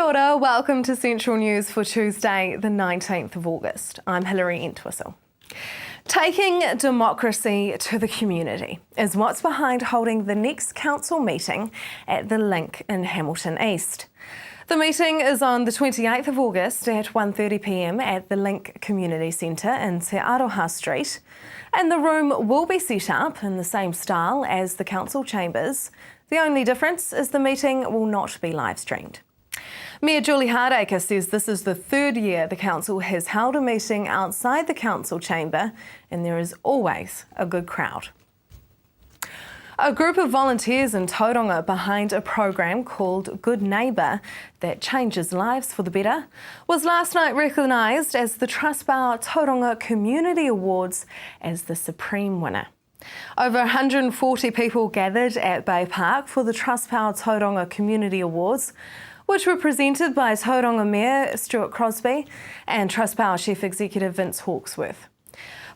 Kia ora, welcome to Central News for Tuesday, the 19th of August. I'm Hilary Entwistle. Taking democracy to the community is what's behind holding the next council meeting at the Link in Hamilton East. The meeting is on the 28th of August at 1:30 p.m. at the Link Community Centre in Te Aroha Street, and the room will be set up in the same style as the council chambers. The only difference is the meeting will not be live streamed. Mayor Julie Hardacre says this is the third year the council has held a meeting outside the council chamber, and there is always a good crowd. A group of volunteers in Tauranga behind a program called Good Neighbour that changes lives for the better was last night recognised as the Trustpower Tauranga Community Awards as the supreme winner. Over 140 people gathered at Bay Park for the Trustpower Tauranga Community Awards, which were presented by Tauranga Mayor Stuart Crosby and Trustpower Chief Executive Vince Hawksworth.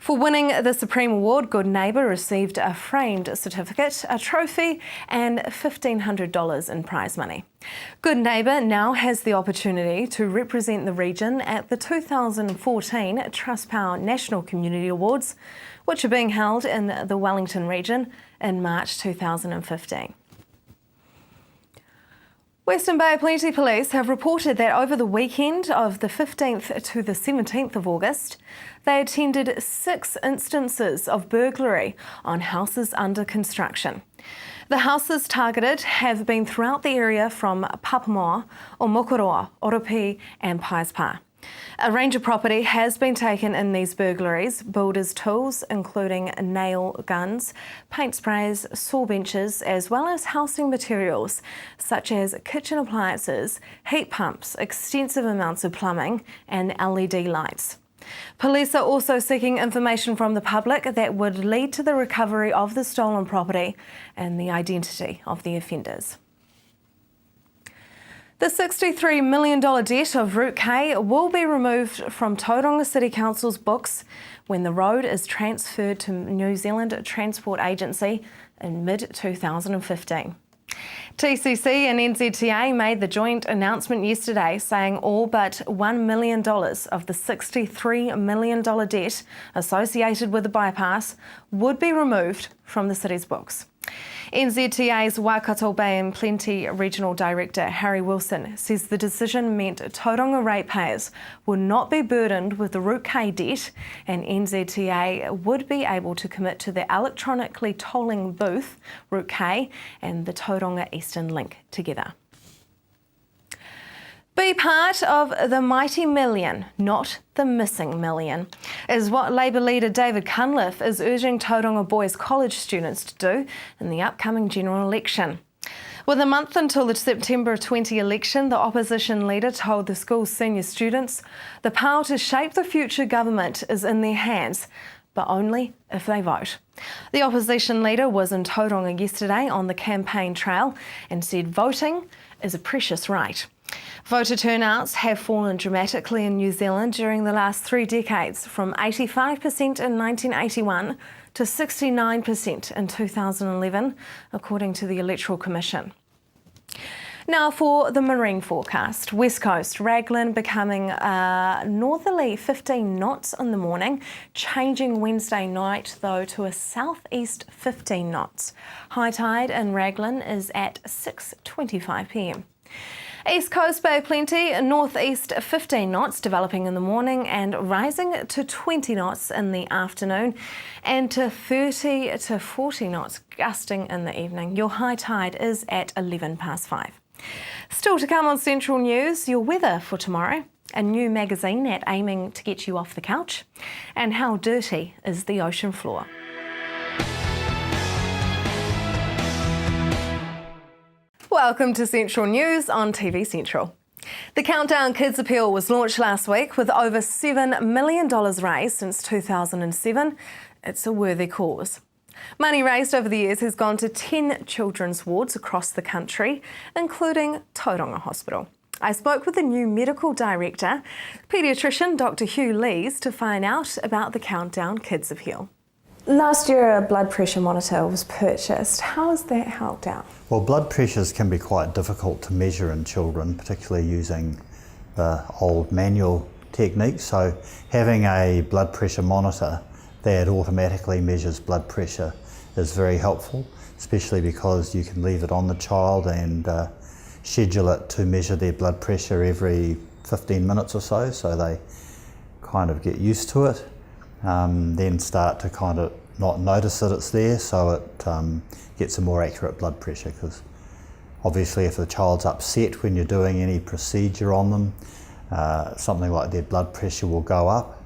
For winning the Supreme Award, Good Neighbour received a framed certificate, a trophy and $1,500 in prize money. Good Neighbour now has the opportunity to represent the region at the 2014 Trustpower National Community Awards, which are being held in the Wellington region in March 2015. Western Bay Plenty Police have reported that over the weekend of the 15th to the 17th of August, they attended 6 instances of burglary on houses under construction. The houses targeted have been throughout the area from Papamoa, Omokoroa, Oropi and Paispa. A range of property has been taken in these burglaries: builders' tools, including nail guns, paint sprays, saw benches, as well as housing materials such as kitchen appliances, heat pumps, extensive amounts of plumbing and LED lights. Police are also seeking information from the public that would lead to the recovery of the stolen property and the identity of the offenders. The $63 million debt of Route K will be removed from Tauranga City Council's books when the road is transferred to New Zealand Transport Agency in mid-2015. TCC and NZTA made the joint announcement yesterday saying all but $1 million of the $63 million debt associated with the bypass would be removed from the city's books. NZTA's Waikato Bay and Plenty Regional Director Harry Wilson says the decision meant Tauranga ratepayers will not be burdened with the Route K debt, and NZTA would be able to commit to the electronically tolling booth, Route K and the Tauranga Eastern Link together. Be part of the mighty million, not the missing million, is what Labour leader David Cunliffe is urging Tauranga Boys College students to do in the upcoming general election. With a month until the September 20 election, the opposition leader told the school's senior students the power to shape the future government is in their hands, but only if they vote. The opposition leader was in Tauranga yesterday on the campaign trail and said voting is a precious right. Voter turnouts have fallen dramatically in New Zealand during the last 3 decades, from 85% in 1981 to 69% in 2011, according to the Electoral Commission. Now for the marine forecast. West Coast, Raglan becoming northerly 15 knots in the morning, changing Wednesday night though to a southeast 15 knots. High tide in Raglan is at 6:25 p.m. East Coast Bay Plenty, northeast 15 knots developing in the morning and rising to 20 knots in the afternoon and to 30 to 40 knots gusting in the evening. Your high tide is at 5:11. Still to come on Central News, your weather for tomorrow, a new magazine at aiming to get you off the couch, and how dirty is the ocean floor. Welcome to Central News on TV Central. The Countdown Kids Appeal was launched last week with over $7 million raised since 2007. It's a worthy cause. Money raised over the years has gone to 10 children's wards across the country, including Tauranga Hospital. I spoke with the new medical director, paediatrician Dr. Hugh Lees, to find out about the Countdown Kids Appeal. Last year a blood pressure monitor was purchased. How has that helped out? Well, blood pressures can be quite difficult to measure in children, particularly using the old manual techniques. So having a blood pressure monitor that automatically measures blood pressure is very helpful, especially because you can leave it on the child and schedule it to measure their blood pressure every 15 minutes or so they kind of get used to it, then start to kind of not notice that it's there, so it gets a more accurate blood pressure, because obviously if the child's upset when you're doing any procedure on them, something like their blood pressure will go up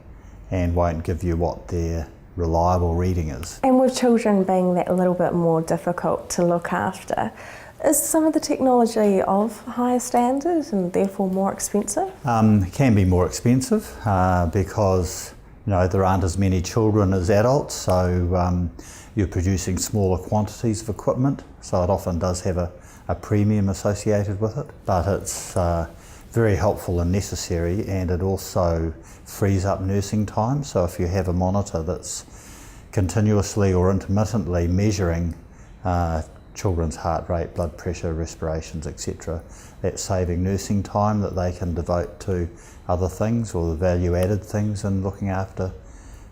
and won't give you what their reliable reading is. And with children being that little bit more difficult to look after, is some of the technology of higher standard and therefore more expensive? It can be more expensive because there aren't as many children as adults, so you're producing smaller quantities of equipment, so it often does have a premium associated with it, but it's very helpful and necessary, and it also frees up nursing time. So if you have a monitor that's continuously or intermittently measuring children's heart rate, blood pressure, respirations, etc., that's saving nursing time that they can devote to other things or the value-added things in looking after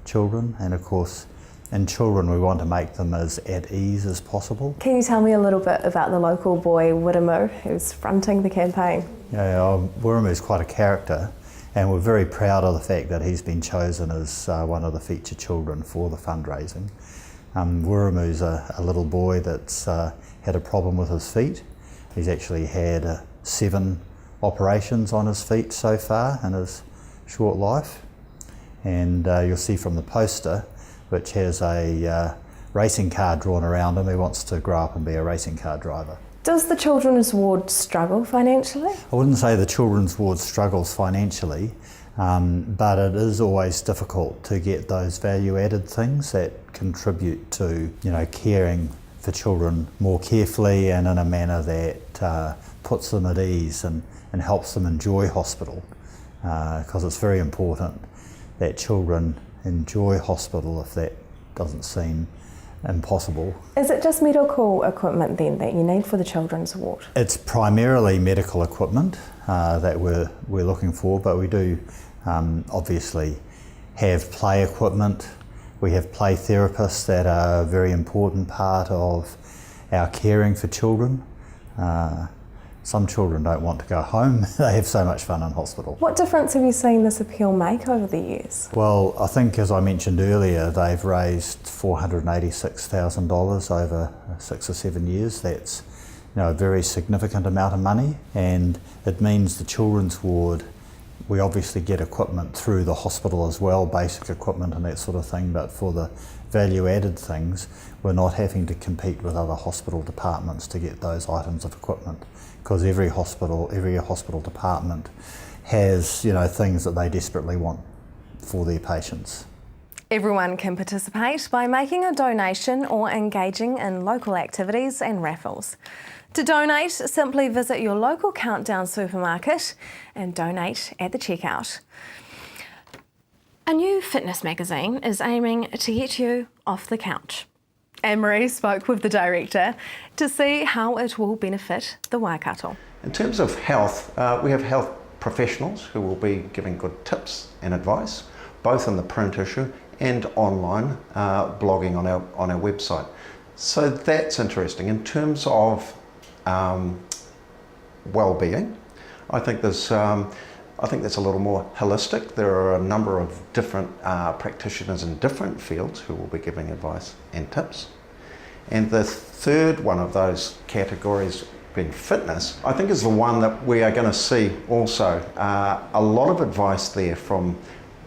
children. And of course, in children we want to make them as at ease as possible. Can you tell me a little bit about the local boy Wiremu who's fronting the campaign? Wiremu's quite a character, and we're very proud of the fact that he's been chosen as one of the featured children for the fundraising. Wiremu's a little boy that's had a problem with his feet. He's actually had 7 operations on his feet so far in his short life, and you'll see from the poster, which has a racing car drawn around him, he wants to grow up and be a racing car driver. Does the Children's Ward struggle financially? I wouldn't say the Children's Ward struggles financially, but it is always difficult to get those value-added things that contribute to caring for children more carefully and in a manner that puts them at ease and helps them enjoy hospital, because it's very important that children enjoy hospital if that doesn't seem impossible. Is it just medical equipment then that you need for the Children's Ward? It's primarily medical equipment that we're looking for, but we do obviously have play equipment. We have play therapists that are a very important part of our caring for children. Some children don't want to go home. They have so much fun in hospital. What difference have you seen this appeal make over the years? Well, I think, as I mentioned earlier, they've raised $486,000 over 6 or 7 years. That's a very significant amount of money, and it means the Children's Ward, we obviously get equipment through the hospital as well, basic equipment and that sort of thing, but for the value-added things, we're not having to compete with other hospital departments to get those items of equipment, because every hospital department has things that they desperately want for their patients. Everyone can participate by making a donation or engaging in local activities and raffles. To donate, simply visit your local Countdown supermarket and donate at the checkout. A new fitness magazine is aiming to get you off the couch. Anne-Marie spoke with the director to see how it will benefit the Waikato. In terms of health, we have health professionals who will be giving good tips and advice, both in the print issue and online blogging on our website. So that's interesting. In terms of well-being, I think that's a little more holistic. There are a number of different practitioners in different fields who will be giving advice and tips. And the third one of those categories, being fitness, I think is the one that we are going to see also a lot of advice there from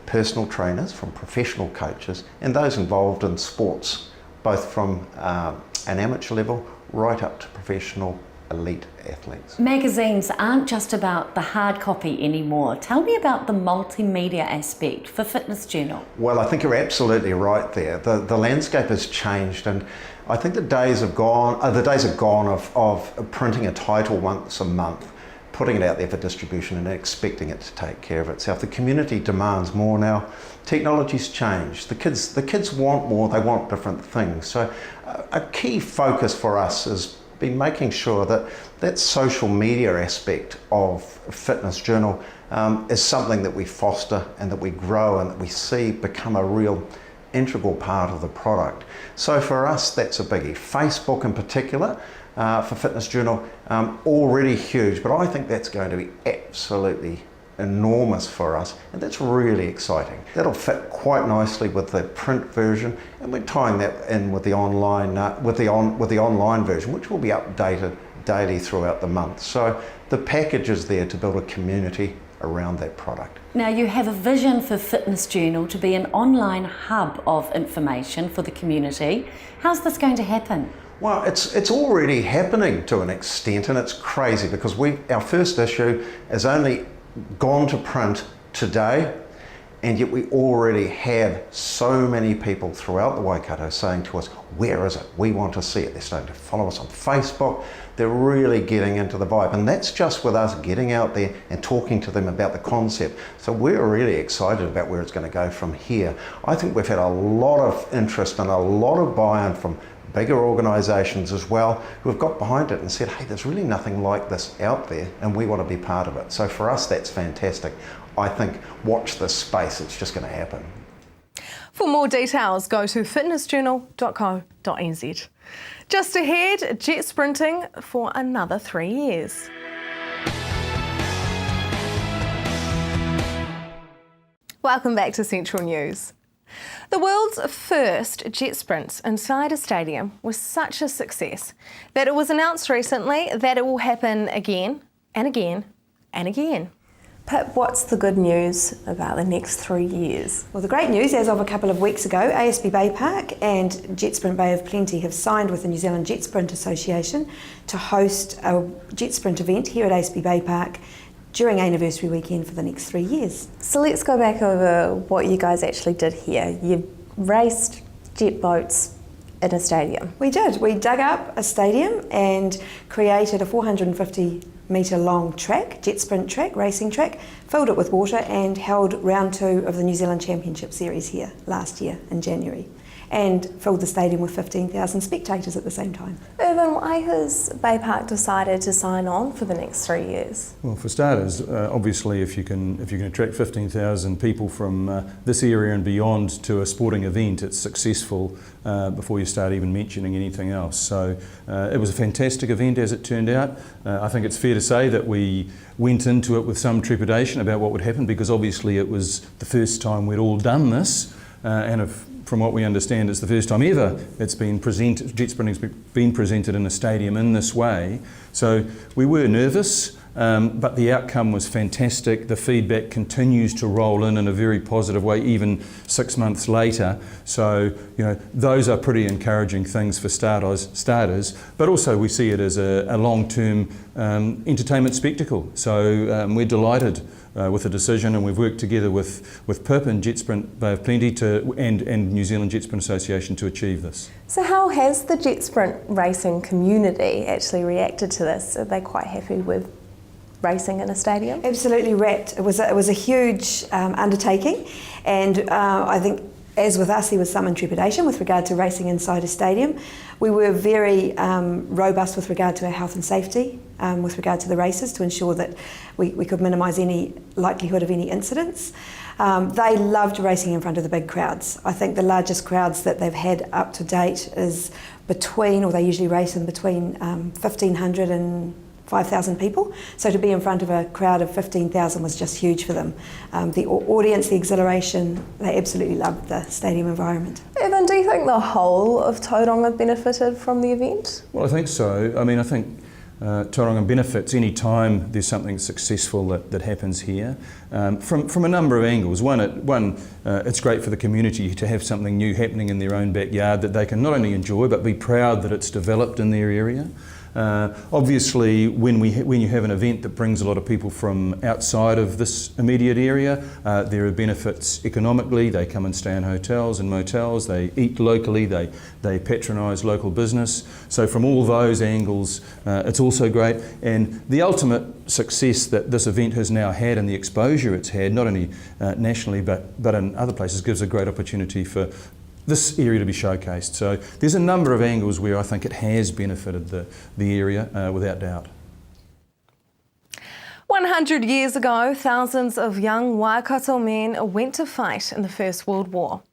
personal trainers, from professional coaches, and those involved in sports, both from an amateur level right up to professional elite athletes. Magazines aren't just about the hard copy anymore. Tell me about the multimedia aspect for Fitness Journal. Well, I think you're absolutely right there. The landscape has changed, and I think the days are gone of printing a title once a month putting it out there for distribution and expecting it to take care of itself. The community demands more now. Technology's changed. The kids want more, they want different things. So a key focus for us has been making sure that that social media aspect of Fitness Journal is something that we foster and that we grow and that we see become a real integral part of the product. So for us, that's a biggie. Facebook in particular, for Fitness Journal, already huge, but I think that's going to be absolutely enormous for us, and that's really exciting. That'll fit quite nicely with the print version, and we're tying that in with the online with the online version, which will be updated daily throughout the month. So the package is there to build a community around that product. Now, you have a vision for Fitness Journal to be an online hub of information for the community. How's this going to happen? Well, it's already happening to an extent, and it's crazy because our first issue has only gone to print today, and yet we already have so many people throughout the Waikato saying to us, where is it? We want to see it. They're starting to follow us on Facebook. They're really getting into the vibe, and that's just with us getting out there and talking to them about the concept. So we're really excited about where it's going to go from here. I think we've had a lot of interest and a lot of buy-in from bigger organisations as well who have got behind it and said, hey, there's really nothing like this out there and we want to be part of it. So for us, that's fantastic. I think watch this space, it's just going to happen. For more details, go to fitnessjournal.co.nz. Just ahead, jet sprinting for another 3 years. Welcome back to Central News. The world's first jet sprint inside a stadium was such a success that it was announced recently that it will happen again and again and again. Pip, what's the good news about the next 3 years? Well, the great news, as of a couple of weeks ago, ASB Bay Park and Jet Sprint Bay of Plenty have signed with the New Zealand Jet Sprint Association to host a jet sprint event here at ASB Bay Park during anniversary weekend for the next 3 years. So let's go back over what you guys actually did here. You raced jet boats in a stadium. We did. We dug up a stadium and created a 450 metre long track, jet sprint track, racing track, filled it with water and held round 2 of the New Zealand Championship Series here last year in January, and filled the stadium with 15,000 spectators at the same time. Irvin, why has Bay Park decided to sign on for the next 3 years? Well, for starters, obviously if you can attract 15,000 people from this area and beyond to a sporting event, it's successful before you start even mentioning anything else. So it was a fantastic event as it turned out. I think it's fair to say that we went into it with some trepidation about what would happen, because obviously it was the first time we'd all done this, and from what we understand, it's the first time ever it's been presented, jet sprinting's been presented in a stadium in this way. So we were nervous, but the outcome was fantastic. The feedback continues to roll in a very positive way, even 6 months later. So, you know, those are pretty encouraging things for starters, but also we see it as a long-term entertainment spectacle. So we're delighted with the decision, and we've worked together with PIP and Jet Sprint Bay of Plenty and New Zealand Jet Sprint Association to achieve this. So how has the jet sprint racing community actually reacted to this? Are they quite happy with racing in a stadium? Absolutely rapt. It was a huge undertaking, and I think, as with us, there was some trepidation with regard to racing inside a stadium. We were very robust with regard to our health and safety, with regard to the races, to ensure that we could minimise any likelihood of any incidents. They loved racing in front of the big crowds. I think the largest crowds that they've had up to date is they usually race in between 1,500 and 5,000 people. So to be in front of a crowd of 15,000 was just huge for them. The audience, the exhilaration, they absolutely loved the stadium environment. Evan, do you think the whole of Tauranga benefited from the event? Well, I think so. I mean, I think Tauranga benefits any time there's something successful that happens here, from a number of angles. One, it's great for the community to have something new happening in their own backyard that they can not only enjoy but be proud that it's developed in their area. Obviously, when you have an event that brings a lot of people from outside of this immediate area, there are benefits economically. They come and stay in hotels and motels, they eat locally, they patronise local business. So from all those angles, it's also great. And the ultimate success that this event has now had and the exposure it's had, not only nationally but in other places, gives a great opportunity for this area to be showcased. So there's a number of angles where I think it has benefited the area without doubt. 100 years ago, thousands of young Waikato men went to fight in the First World War.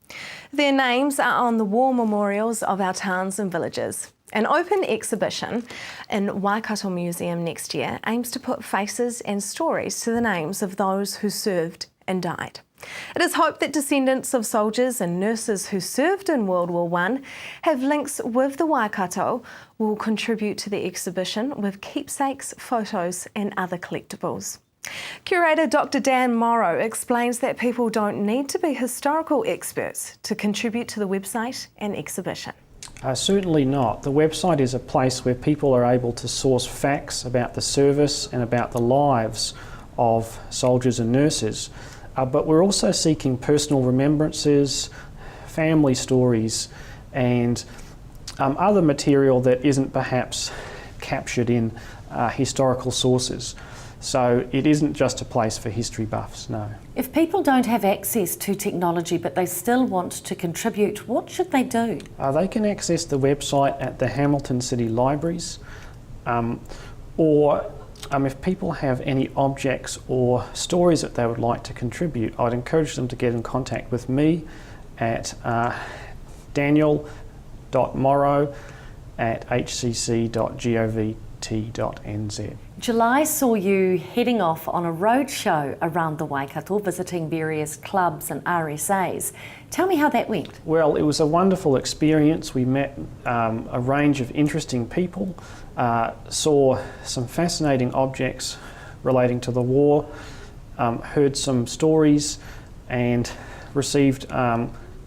Their names are on the war memorials of our towns and villages. An open exhibition in Waikato Museum next year aims to put faces and stories to the names of those who served and died. It is hoped that descendants of soldiers and nurses who served in World War I have links with the Waikato will contribute to the exhibition with keepsakes, photos and other collectibles. Curator Dr. Dan Morrow explains that people don't need to be historical experts to contribute to the website and exhibition. Certainly not. The website is a place where people are able to source facts about the service and about the lives of soldiers and nurses. But we're also seeking personal remembrances, family stories and other material that isn't perhaps captured in historical sources. So it isn't just a place for history buffs, no. If people don't have access to technology but they still want to contribute, what should they do? They can access the website at the Hamilton City Libraries, or if people have any objects or stories that they would like to contribute, I'd encourage them to get in contact with me at daniel.morrow@hcc.govt.nz. July saw you heading off on a roadshow around the Waikato, visiting various clubs and RSAs. Tell me how that went. Well, it was a wonderful experience. We met a range of interesting people, saw some fascinating objects relating to the war, heard some stories and received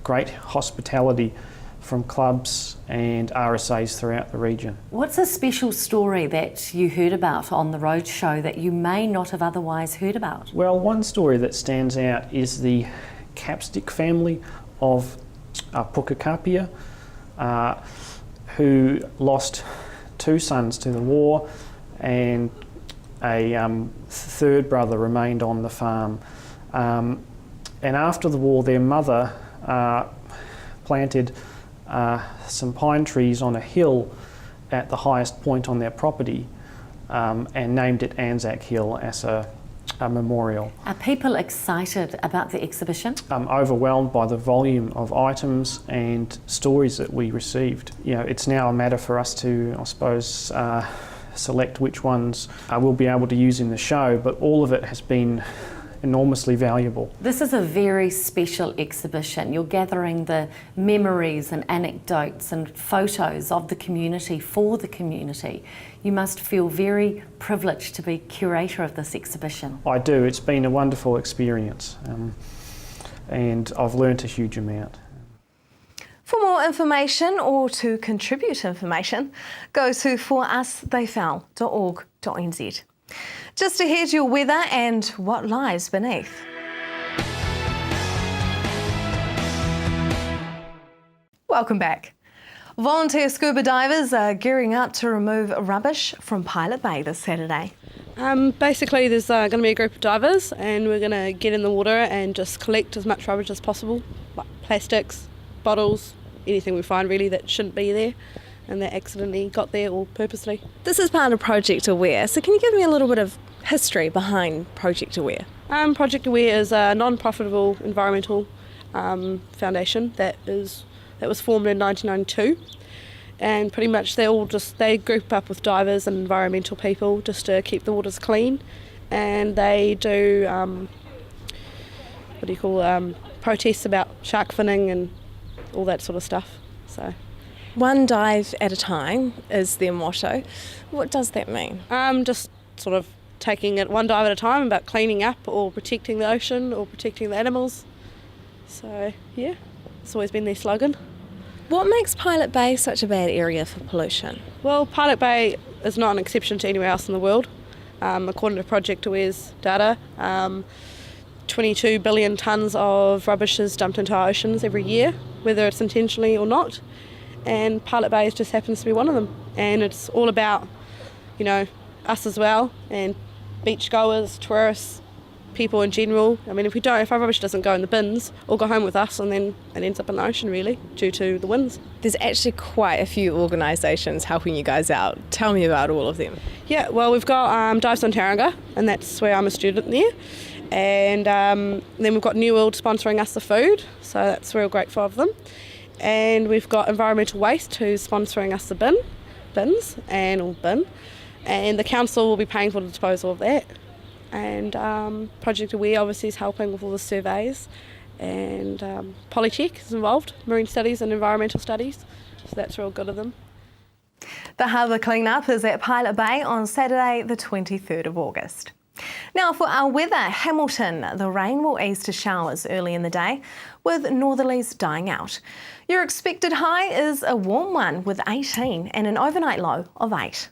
great hospitality from clubs and RSAs throughout the region. What's a special story that you heard about on the roadshow that you may not have otherwise heard about? Well, one story that stands out is the Capstick family of Pukakapia, who lost 2 sons to the war, and a third brother remained on the farm. And after the war, their mother planted some pine trees on a hill at the highest point on their property, and named it Anzac Hill as a memorial. Are people excited about the exhibition? I'm overwhelmed by the volume of items and stories that we received. You know, it's now a matter for us to, I suppose, select which ones we'll be able to use in the show, but all of it has been enormously valuable. This is a very special exhibition. You're gathering the memories and anecdotes and photos of the community for the community. You must feel very privileged to be curator of this exhibition. I do. It's been a wonderful experience, and I've learnt a huge amount. For more information or to contribute information, go to forustheyfell.org.nz. Just ahead, your weather and what lies beneath. Welcome back. Volunteer scuba divers are gearing up to remove rubbish from Pilot Bay this Saturday. Basically, there's going to be a group of divers and we're going to get in the water and just collect as much rubbish as possible, like plastics, bottles, anything we find really that shouldn't be there and that accidentally got there or purposely. This is part of Project Aware, so can you give me a little bit of history behind Project Aware? Project Aware is a non-profitable environmental foundation that was formed in 1992, and pretty much they group up with divers and environmental people just to keep the waters clean, and they do protests about shark finning and all that sort of stuff. So. One dive at a time is their motto. What does that mean? Just sort of taking it one dive at a time, about cleaning up or protecting the ocean or protecting the animals. So yeah, it's always been their slogan. What makes Pilot Bay such a bad area for pollution? Well, Pilot Bay is not an exception to anywhere else in the world. According to Project Aware's data, 22 billion tonnes of rubbish is dumped into our oceans every year, whether it's intentionally or not, and Pilot Bay just happens to be one of them. And it's all about, you know, us as well, and beachgoers, tourists, people in general. I mean, if our rubbish doesn't go in the bins, or go home with us, and then it ends up in the ocean, really, due to the winds. There's actually quite a few organisations helping you guys out. Tell me about all of them. Yeah, well, we've got Dives on Tauranga, and that's where I'm a student there. And then we've got New World sponsoring us the food, so that's real grateful of them. And we've got Environmental Waste, who's sponsoring us the bins, and the council will be paying for the disposal of that. And Project Aware obviously is helping with all the surveys, and Polytech is involved, marine studies and environmental studies, so that's real good of them. The harbour clean-up is at Pilot Bay on Saturday the 23rd of August. Now for our weather, Hamilton, the rain will ease to showers early in the day with northerlies dying out. Your expected high is a warm one with 18 and an overnight low of 8.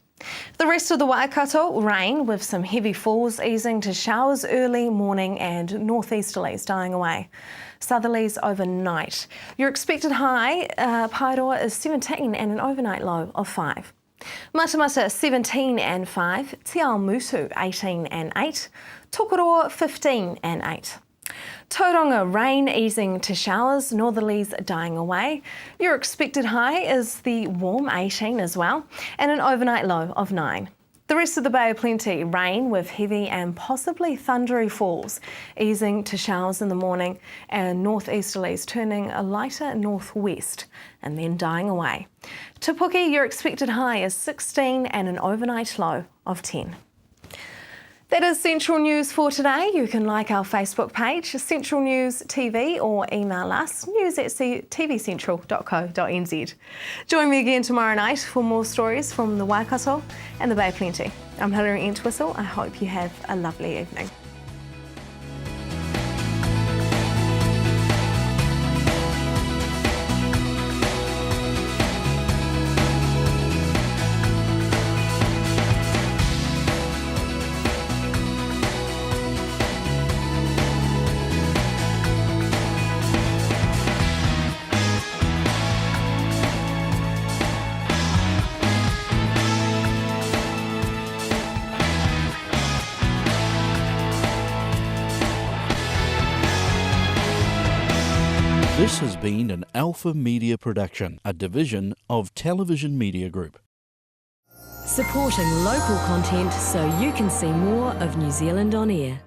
The rest of the Waikato, rain with some heavy falls easing to showers early morning and northeasterlies dying away. Southerlies overnight. Your expected high, Paeroa, is 17 and an overnight low of 5. Matamata 17 and 5, Te Ao Mutu 18 and 8, Tokoroa 15 and 8. Tauranga, rain easing to showers, northerlies dying away. Your expected high is the warm 18 as well, and an overnight low of 9. The rest of the Bay of Plenty, rain with heavy and possibly thundery falls, easing to showers in the morning, and northeasterlies turning a lighter northwest and then dying away. Te Puke, your expected high is 16 and an overnight low of 10. That is Central News for today. You can like our Facebook page, Central News TV, or email us, news@tvcentral.co.nz. Join me again tomorrow night for more stories from the Waikato and the Bay of Plenty. I'm Hilary Entwistle. I hope you have a lovely evening. This has been an Alpha Media production, a division of Television Media Group. Supporting local content so you can see more of New Zealand on air.